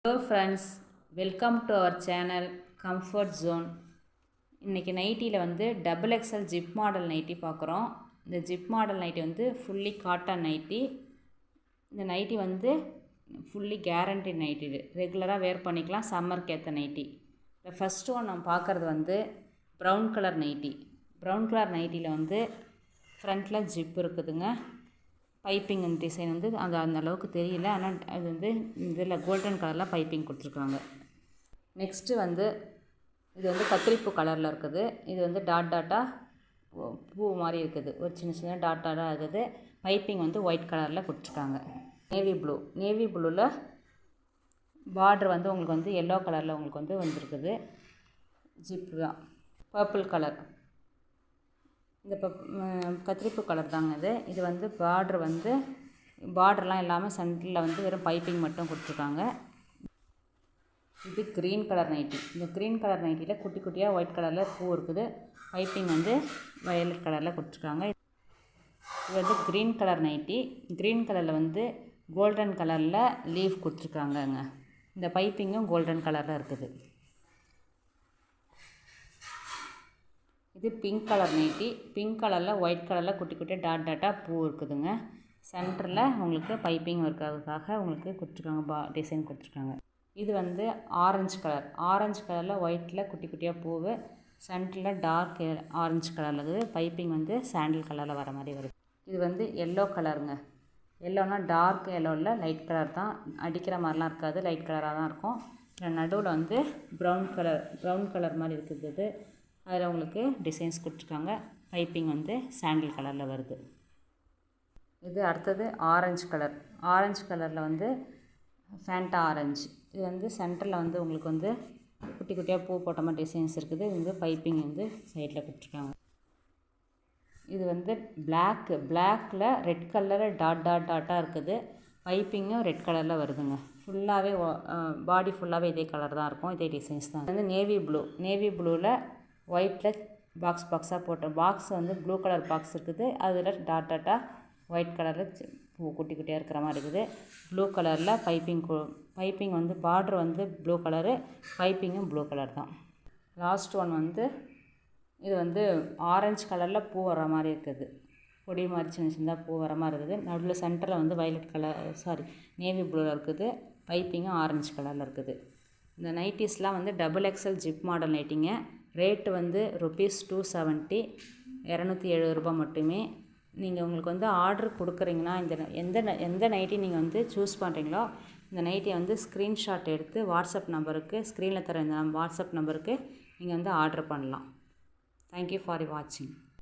Hello friends, welcome to our channel Comfort Zone. இன்னைக்கு நைட்டியில் வந்து double XL zip model nighty பார்க்குறோம். இந்த ஜிப் மாடல் நைட்டி வந்து ஃபுல்லி காட்டன் நைட்டி. இந்த நைட்டி வந்து ஃபுல்லி கேரண்டி நைட்டி, ரெகுலராக வேர் பண்ணிக்கலாம், சம்மருக்கு ஏற்ற நைட்டி. இந்த ஃபஸ்ட்டு ஒன் நம்ம பார்க்குறது வந்து brown colour nighty. Brown colour நைட்டியில் வந்து ஃப்ரண்ட்டில் ஜிப் இருக்குதுங்க. பைப்பிங் டிசைன் வந்து அது அந்த அளவுக்கு தெரியல, ஆனால் அது வந்து இதில் கோல்டன் கலரில் பைப்பிங் கொடுத்துருக்காங்க. நெக்ஸ்ட்டு வந்து இது வந்து கத்திரிப்பூ கலரில் இருக்குது. இது வந்து டாட்டாக பூ மாதிரி இருக்குது, ஒரு சின்ன சின்ன டாட்டாக இருக்குது. பைப்பிங் வந்து ஒயிட் கலரில் கொடுத்துருக்காங்க. நேவி ப்ளூவில் பார்டர் வந்து உங்களுக்கு வந்து எல்லோ கலரில் உங்களுக்கு வந்து வந்துருக்குது. ஜிப்பு தான் பர்பிள் கலர். இந்த கத்திரிப்பூ கலர் தாங்க இது வந்து பார்டர்லாம் இல்லாமல் சென்டரில் வந்து வெறும் பைப்பிங் மட்டும் கொடுத்துருக்காங்க. இது க்ரீன் கலர் நைட்டி. இந்த க்ரீன் கலர் நைட்டியில் குட்டி குட்டியாக ஒயிட் கலரில் பூ இருக்குது. பைப்பிங் வந்து வயலட் கலரில் கொடுத்துருக்காங்க. இது வந்து க்ரீன் கலர் நைட்டி. க்ரீன் கலரில் வந்து கோல்டன் கலரில் லீஃப் கொடுத்துருக்காங்கங்க. இந்த பைப்பிங்கும் கோல்டன் கலரில் இருக்குது. இது பிங்க் கலர் நைட்டி. பிங்க் கலரில் ஒயிட் கலரில் குட்டி குட்டியாக டாட்டாக பூ இருக்குதுங்க. சென்டரில் உங்களுக்கு பைப்பிங் இருக்கிறதுக்காக உங்களுக்கு கொடுத்துருக்காங்க, டிசைன் கொடுத்துருக்காங்க. இது வந்து ஆரஞ்சு கலரில் ஒயிட்டில் குட்டி குட்டியாக பூவு, சென்டரில் டார்க் ஆரஞ்சு கலரில் இருக்குது. பைப்பிங் வந்து சாண்டில் கலரில் வர மாதிரி வருது. இது வந்து எல்லோ கலருங்க. எல்லோனா டார்க் எல்லோவில் லைட் கலர் தான், அடிக்கிற மாதிரிலாம் இருக்காது, லைட் கலராக தான் இருக்கும். நடுவில் வந்து ப்ரௌன் கலர் மாதிரி இருக்குது. அதில் உங்களுக்கு டிசைன்ஸ் கொடுத்துருக்காங்க. பைப்பிங் வந்து சாண்டில் கலரில் வருது. இது அடுத்தது ஆரஞ்சு கலரில் வந்து ஃபேண்டா ஆரஞ்சு. இது வந்து சென்டரில் வந்து உங்களுக்கு வந்து குட்டி குட்டியாக பூ போட்ட மாதிரி டிசைன்ஸ் இருக்குது. இது வந்து பைப்பிங் வந்து சைடில் கொடுத்துருக்காங்க. இது வந்து பிளாக்கில் ரெட் கலரில் டாட்டாக இருக்குது. பைப்பிங்கும் ரெட் கலரில் வருதுங்க. ஃபுல்லாகவே பாடி ஃபுல்லாகவே இதே கலர் தான் இருக்கும், இதே டிசைன்ஸ் தான். இது வந்து நேவி ப்ளூவில் ஒயிட்டில் பாக்ஸாக போட்ட பாக்ஸ் வந்து ப்ளூ கலர் பாக்ஸ் இருக்குது. அதில் டாட்டாக ஒயிட் கலரில் பூ குட்டி குட்டியாக இருக்கிற மாதிரி இருக்குது. ப்ளூ கலரில் பைப்பிங் வந்து பார்டர் வந்து ப்ளூ கலரு, பைப்பிங்கும் ப்ளூ கலர் தான். லாஸ்ட் ஒன் வந்து இது வந்து ஆரஞ்சு கலரில் பூ வர மாதிரி இருக்குது. கொடி மாதிரி சின்ன சின்னதாக பூ வர மாதிரி இருக்குது. நடுவில் சென்டரில் வந்து நேவி ப்ளூவில் இருக்குது. பைப்பிங்கும் ஆரஞ்சு கலரில் இருக்குது. இந்த நைட்டிஸ்லாம் வந்து டபுள் எக்ஸல் ஜிப் மாடல் நைட்டிங்க. ரேட்டு வந்து ₹270, ₹270 மட்டுமே. நீங்கள் உங்களுக்கு வந்து ஆர்டர் கொடுக்குறீங்கன்னா எந்த நைட்டி நீங்கள் வந்து சூஸ் பண்ணுறீங்களோ இந்த நைட்டியை வந்து ஸ்க்ரீன்ஷாட் எடுத்து வாட்ஸ்அப் நம்பருக்கு, ஸ்க்ரீனில் தர இந்த வாட்ஸ்அப் நம்பருக்கு நீங்கள் வந்து ஆர்டர் பண்ணலாம். தேங்க்யூ ஃபார் வாட்சிங்.